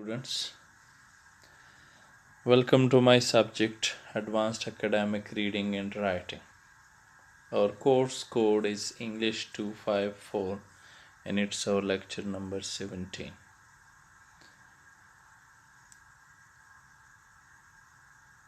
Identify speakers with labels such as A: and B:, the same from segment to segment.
A: Students, welcome to my subject Advanced Academic Reading and Writing. Our course code is English 254 and it's our lecture number 17.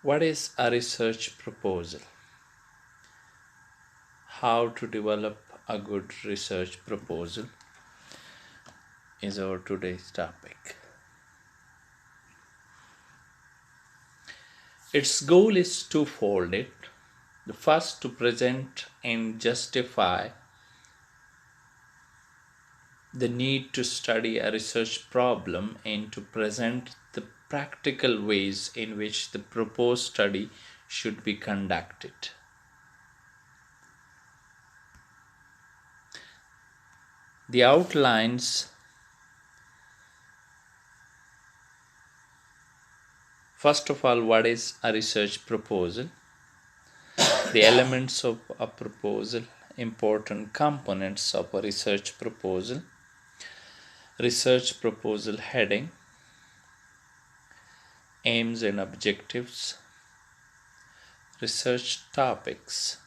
A: What is a research proposal? How to develop a good research proposal is our today's topic. Its goal is twofold. The first, to present and justify the need to study a research problem and to present the practical ways in which the proposed study should be conducted. The outlines. First of all, what is a research proposal? The elements of a proposal, important components of a research proposal. Research proposal heading, aims and objectives, research topics.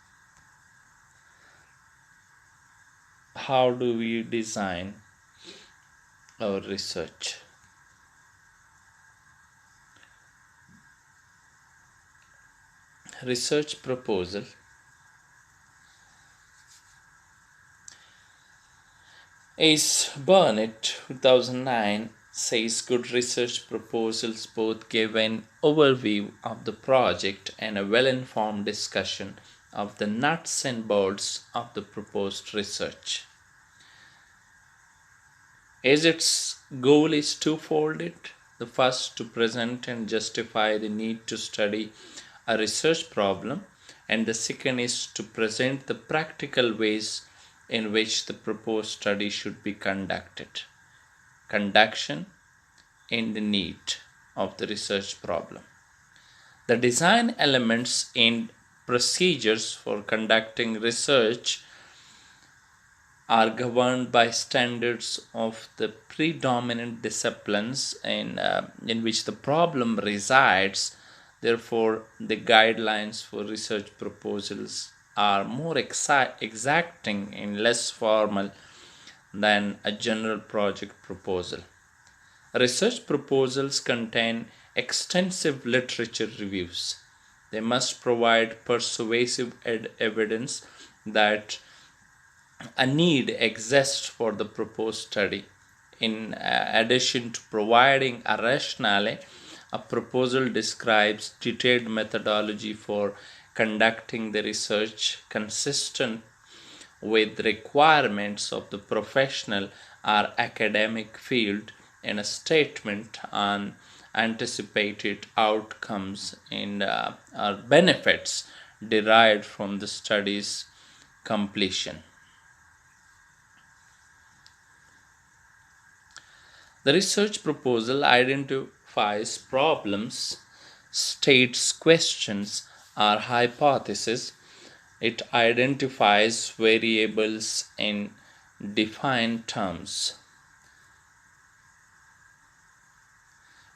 A: How do we design our research? Research proposal is Burnett 2009 says good research proposals both give an overview of the project and a well-informed discussion of the nuts and bolts of the proposed research. As its goal is twofold, the first, to present and justify the need to study a research problem, and the second is to present the practical ways in which the proposed study should be conducted. Conduction and the need of the research problem. The design elements and procedures for conducting research are governed by standards of the predominant disciplines in which the problem resides. Therefore, the guidelines for research proposals are more exacting and less formal than a general project proposal. Research proposals contain extensive literature reviews. They must provide persuasive evidence that a need exists for the proposed study. In addition to providing a rationale, a proposal describes detailed methodology for conducting the research consistent with requirements of the professional or academic field, and a statement on anticipated outcomes and or benefits derived from the study's completion. The research proposal identifies problems, states questions or hypotheses. It identifies variables in defined terms.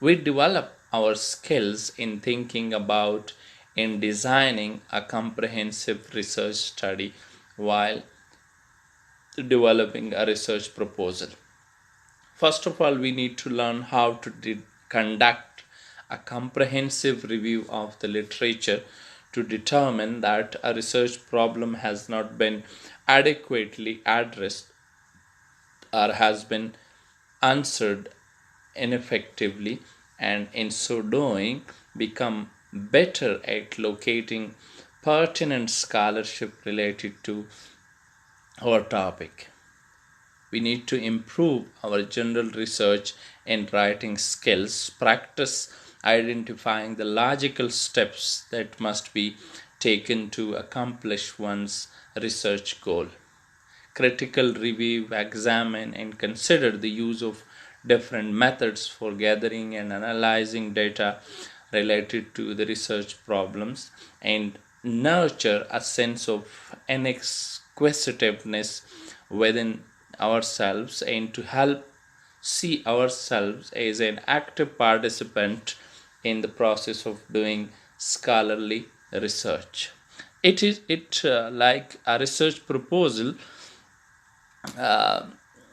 A: We develop our skills in thinking about and designing a comprehensive research study while developing a research proposal. First of all, we need to learn how to conduct a comprehensive review of the literature to determine that a research problem has not been adequately addressed or has been answered ineffectively, and in so doing become better at locating pertinent scholarship related to our topic. We need to improve our general research and writing skills, practice identifying the logical steps that must be taken to accomplish one's research goal. Critical review, examine, and consider the use of different methods for gathering and analyzing data related to the research problems, and nurture a sense of inquisitiveness within ourselves, and to help see ourselves as an active participant in the process of doing scholarly research. It like a research proposal.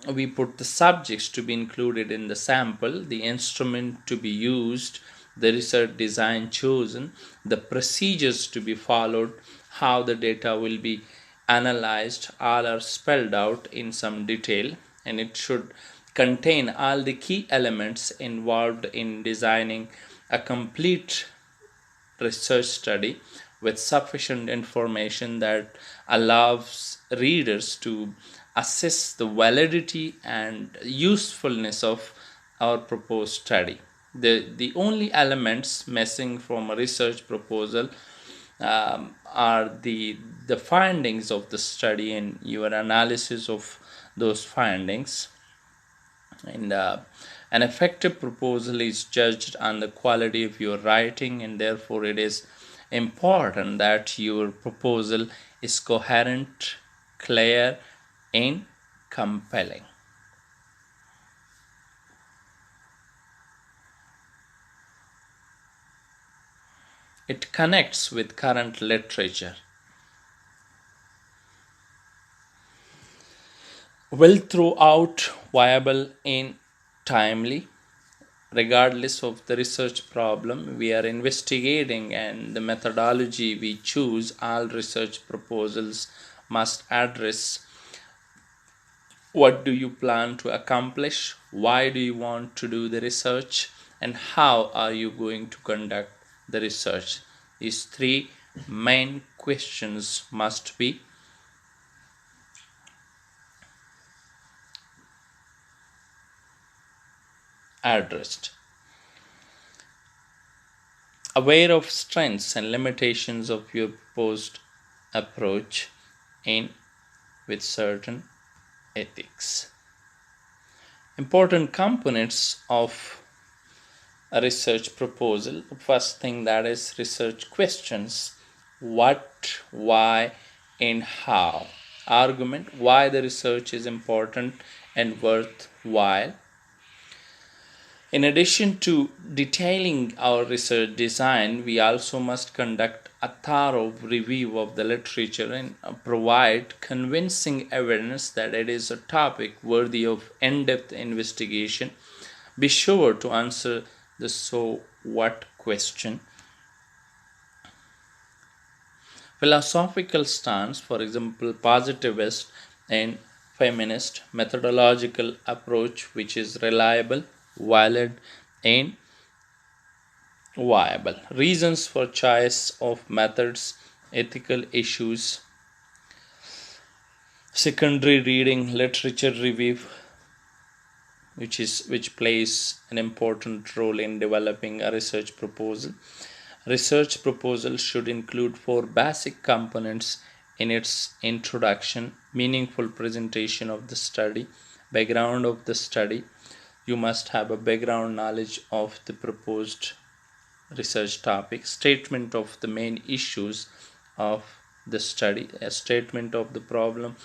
A: We put the subjects to be included in the sample, the instrument to be used, the research design chosen, the procedures to be followed, how the data will be analyzed, all are spelled out in some detail, and it should contain all the key elements involved in designing a complete research study with sufficient information that allows readers to assess the validity and usefulness of our proposed study. The only elements missing from a research proposal are the findings of the study and your analysis of those findings, and an effective proposal is judged on the quality of your writing, and therefore it is important that your proposal is coherent, clear, and compelling. It connects with current literature, well throughout, viable, and timely. Regardless of the research problem we are investigating and the methodology we choose, all research proposals must address what do you plan to accomplish, why do you want to do the research, and how are you going to conduct the research. These three main questions must be addressed. Aware of strengths and limitations of your proposed approach in with certain ethics. Important components of a research proposal. The first thing, that is research questions: what, why, and how. Argument: why the research is important and worthwhile. In addition to detailing our research design, we also must conduct a thorough review of the literature and provide convincing evidence that it is a topic worthy of in depth investigation. Be sure to answer the so what question. Philosophical stance, for example, positivist and feminist methodological approach, which is reliable, valid, and viable. Reasons for choice of methods, ethical issues, secondary reading, literature review, which plays an important role in developing a research proposal. Research proposal should include four basic components in its introduction: meaningful presentation of the study, background of the study. You must have a background knowledge of the proposed research topic, statement of the main issues of the study, a statement of the problem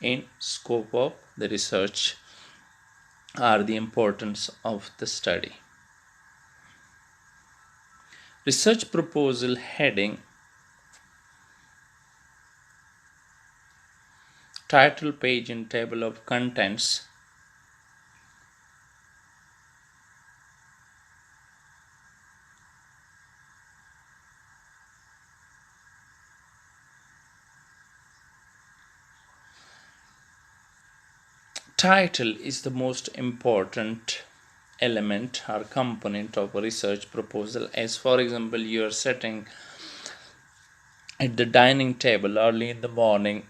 A: and scope of the research are the importance of the study. Research proposal heading, title page and table of contents. Title is the most important element or component of a research proposal. As for example, you are sitting at the dining table early in the morning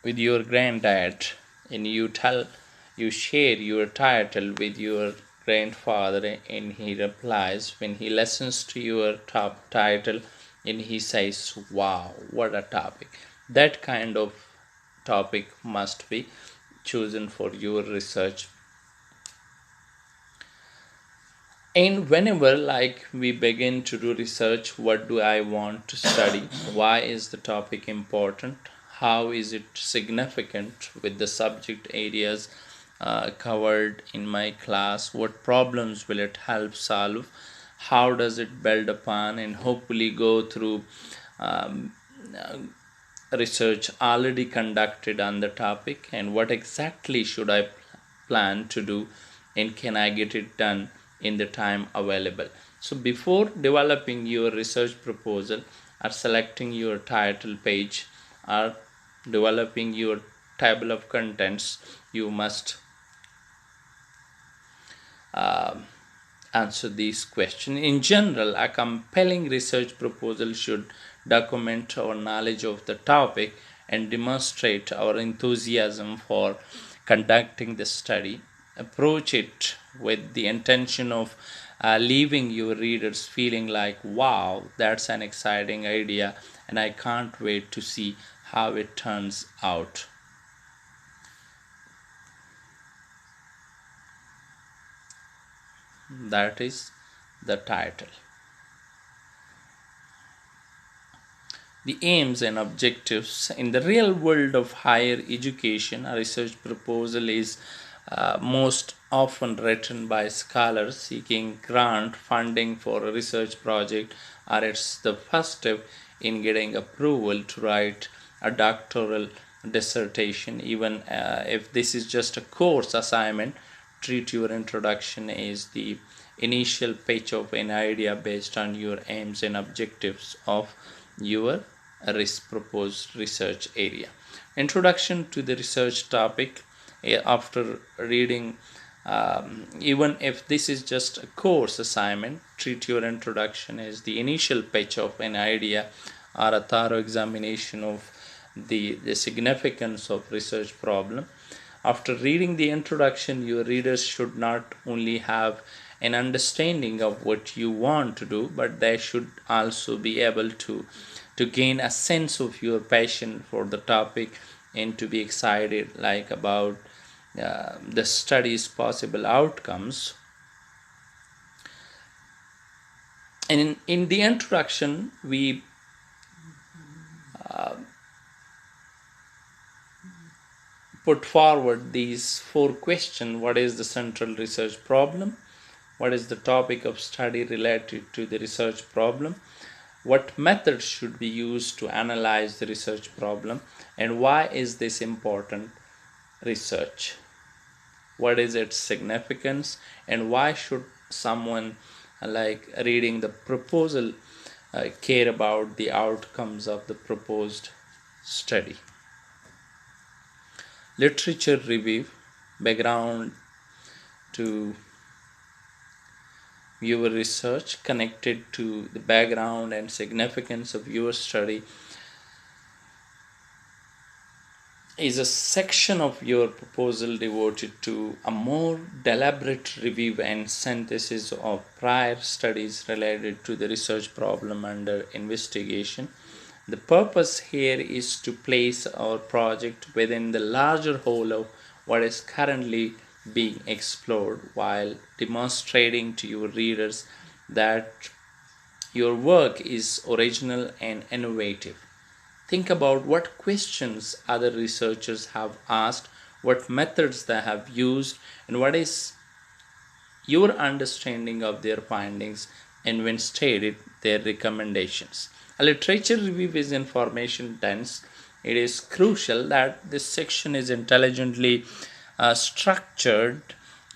A: with your granddad, and you share your title with your grandfather, and he replies when he listens to your top title, and he says, wow, what a topic. That kind of topic must be chosen for your research. And whenever like we begin to do research, what do I want to study, why is the topic important, how is it significant with the subject areas covered in my class, what problems will it help solve, how does it build upon, and hopefully go through um, research already conducted on the topic, and what exactly should I plan to do, and can I get it done in the time available. So before developing your research proposal or selecting your title page or developing your table of contents, you must um answer these questions. In general, a compelling research proposal should document our knowledge of the topic and demonstrate our enthusiasm for conducting the study. Approach it with the intention of leaving your readers feeling like, wow, that's an exciting idea, and I can't wait to see how it turns out. That is the title. The aims and objectives. In the real world of higher education, a research proposal is most often written by scholars seeking grant funding for a research project, or it's the first step in getting approval to write a doctoral dissertation. Even if this is just a course assignment, treat your introduction as the initial pitch of an idea based on your aims and objectives of your proposed research area. Introduction to the research topic. After reading, even if this is just a course assignment, treat your introduction as the initial pitch of an idea or a thorough examination of the significance of research problem. After reading the introduction, your readers should not only have an understanding of what you want to do, but they should also be able to gain a sense of your passion for the topic and to be excited like about the study's possible outcomes. And in the introduction, we put forward these four questions. What is the central research problem? What is the topic of study related to the research problem? What methods should be used to analyze the research problem? And why is this important research? What is its significance? And why should someone like reading the proposal care about the outcomes of the proposed study? Literature review, background to your research connected to the background and significance of your study is a section of your proposal devoted to a more deliberate review and synthesis of prior studies related to the research problem under investigation. The purpose here is to place our project within the larger whole of what is currently being explored while demonstrating to your readers that your work is original and innovative. Think about what questions other researchers have asked, what methods they have used, and what is your understanding of their findings, and when stated their recommendations. A literature review is information dense. It is crucial that this section is intelligently structured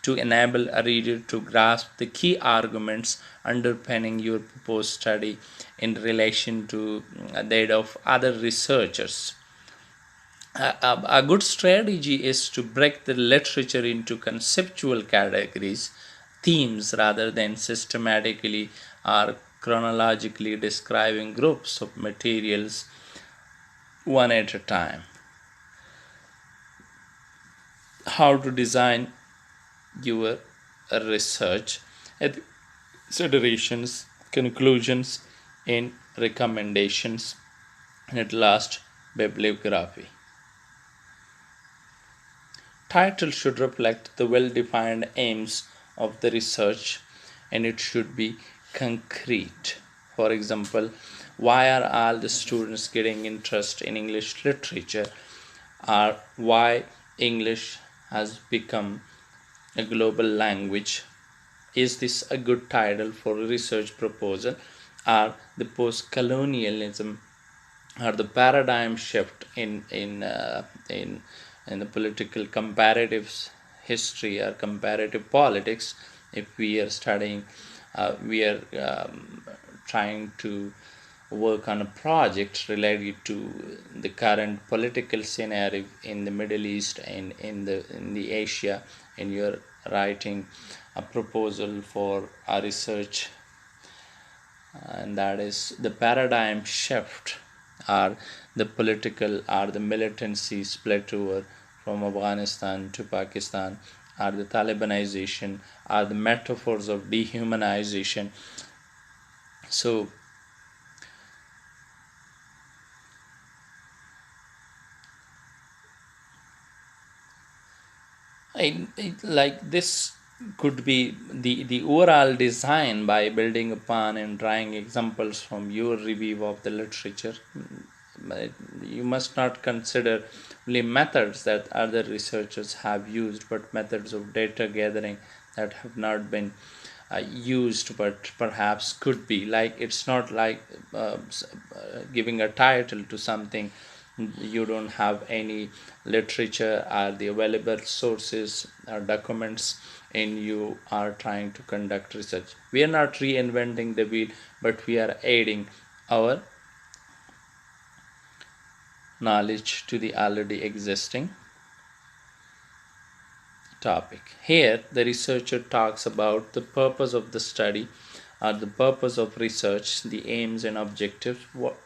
A: to enable a reader to grasp the key arguments underpinning your proposed study in relation to that of other researchers. A good strategy is to break the literature into conceptual categories, themes, rather than systematically or chronologically describing groups of materials one at a time. How to design your research, considerations, conclusions, and recommendations, and at last, bibliography. Title should reflect the well-defined aims of the research, and it should be concrete. For example, why are all the students getting interest in English literature, or why English has become a global language. Is this a good title for a research proposal? Or the post-colonialism, or the paradigm shift in the political comparatives history or comparative politics? If we are studying, we are trying to work on a project related to the current political scenario in the Middle East and in the Asia, and you're writing a proposal for a research, and that is the paradigm shift, or the political or the militancy split over from Afghanistan to Pakistan, or the Talibanization, or the metaphors of dehumanization. So like this could be the overall design by building upon and drawing examples from your review of the literature. You must not consider only methods that other researchers have used, but methods of data gathering that have not been used but perhaps could be. Like, it's not like giving a title to something you don't have any literature or the available sources or documents, and you are trying to conduct research. We are not reinventing the wheel, but we are adding our knowledge to the already existing topic. Here, the researcher talks about the purpose of the study or the purpose of research, the aims and objectives.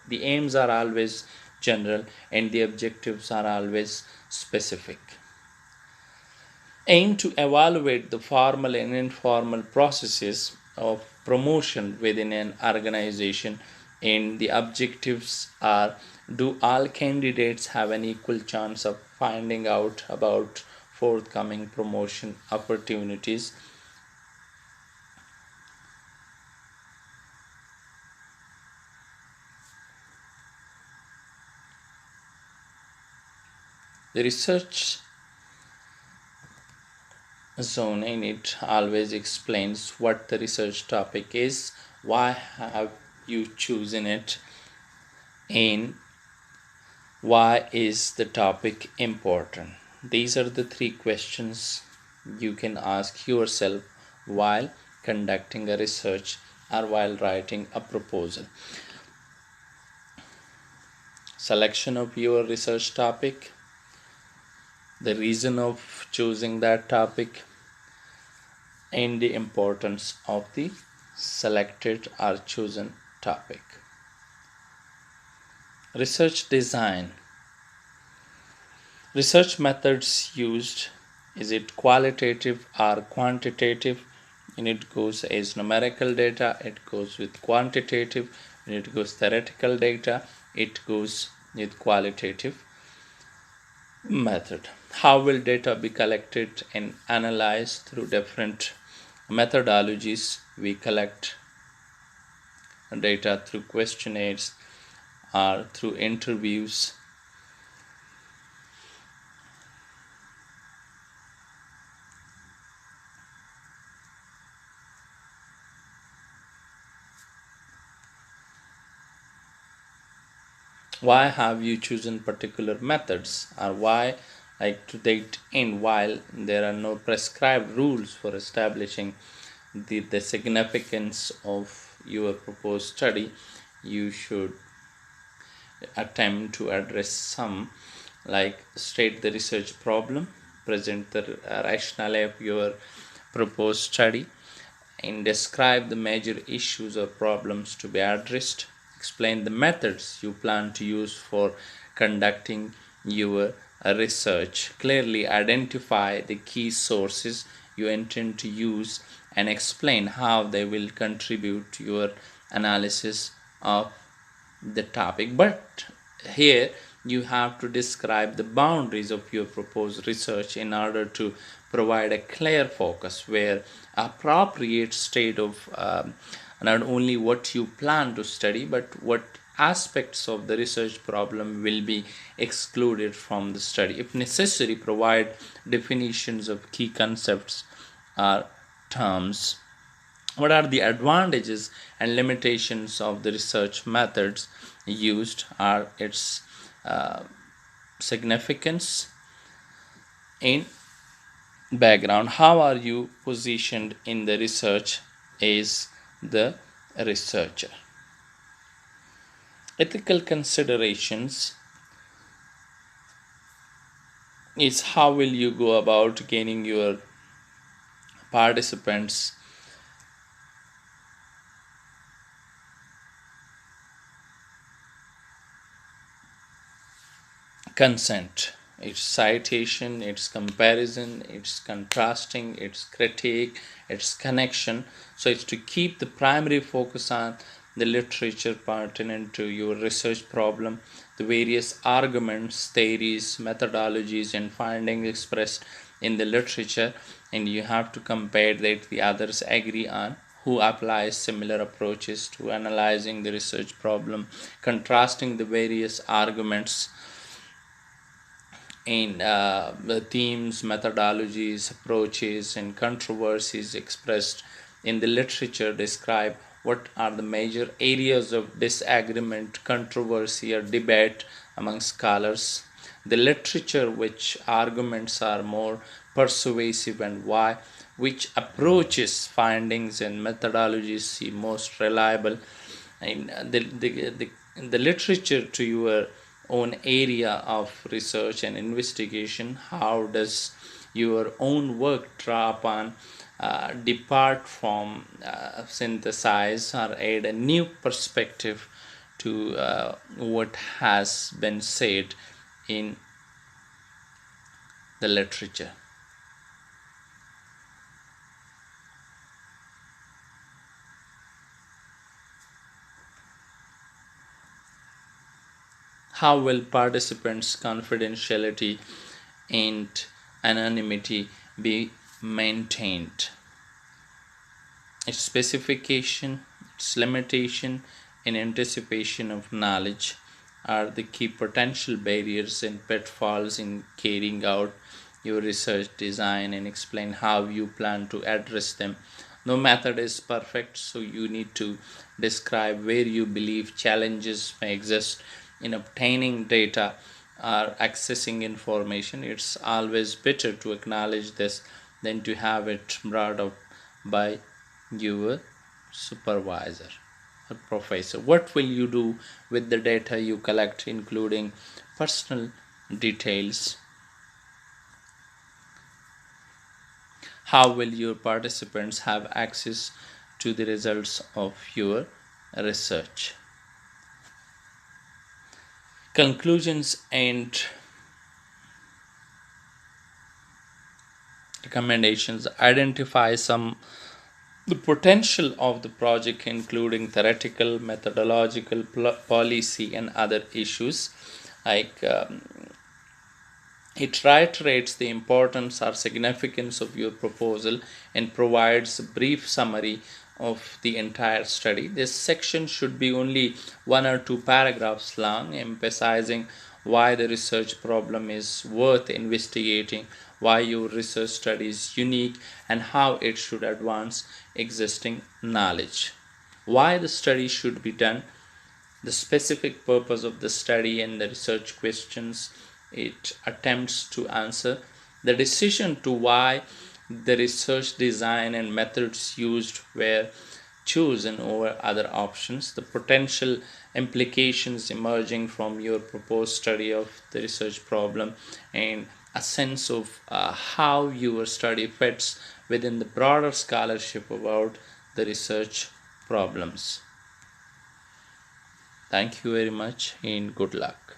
A: The aims are always general and the objectives are always specific. Aim to evaluate the formal and informal processes of promotion within an organization, and the objectives are: do all candidates have an equal chance of finding out about forthcoming promotion opportunities? The research zone in it always explains what the research topic is, why have you chosen it, and why is the topic important. These are the three questions you can ask yourself while conducting a research or while writing a proposal. Selection of your research topic, the reason of choosing that topic, and the importance of the selected or chosen topic. Research design. Research methods used, is it qualitative or quantitative? And it goes as numerical data, it goes with quantitative, and it goes theoretical data, it goes with qualitative method. How will data be collected and analyzed? Through different methodologies. We collect data through questionnaires or through interviews. Why have you chosen particular methods, or why, like to date in, while there are no prescribed rules for establishing the significance of your proposed study, you should attempt to address some, like state the research problem, present the rationale of your proposed study, and describe the major issues or problems to be addressed. Explain the methods you plan to use for conducting your research. Clearly identify the key sources you intend to use and explain how they will contribute to your analysis of the topic. But here you have to describe the boundaries of your proposed research in order to provide a clear focus where appropriate state of not only what you plan to study but what aspects of the research problem will be excluded from the study. If necessary, provide definitions of key concepts or terms. What are the advantages and limitations of the research methods used? Are its uh, significance in background? How are you positioned in the research as the researcher? Ethical considerations is how will you go about gaining your participants consent, its citation, its comparison, its contrasting, its critique, its connection. So it's to keep the primary focus on the literature pertinent to your research problem, the various arguments, theories, methodologies, and findings expressed in the literature, and you have to compare that the others agree on, who applies similar approaches to analyzing the research problem, contrasting the various arguments in the themes, methodologies, approaches, and controversies expressed in the literature. Describe what are the major areas of disagreement, controversy, or debate among scholars. The literature, which arguments are more persuasive and why, which approaches, findings, and methodologies seem most reliable, and the literature to your own area of research and investigation. How does your own work draw upon, depart from, synthesize, or add a new perspective to what has been said in the literature? How will participants' confidentiality and anonymity be maintained? Its specification, its limitation, and anticipation of knowledge are the key potential barriers and pitfalls in carrying out your research design, and explain how you plan to address them. No method is perfect, so you need to describe where you believe challenges may exist in obtaining data or accessing information. It's always better to acknowledge this than to have it brought up by your supervisor or professor. What will you do with the data you collect, including personal details? How will your participants have access to the results of your research? Conclusions and recommendations. Identify some the potential of the project, including theoretical, methodological, policy, and other issues. Like it reiterates the importance or significance of your proposal and provides a brief summary of the entire study. This section should be only 1 or 2 paragraphs long, emphasizing why the research problem is worth investigating, why your research study is unique, and how it should advance existing knowledge, why the study should be done, the specific purpose of the study, and the research questions it attempts to answer, the decision to why the research design and methods used were chosen over other options, the potential implications emerging from your proposed study of the research problem, and a sense of how your study fits within the broader scholarship about the research problems. Thank you very much and good luck.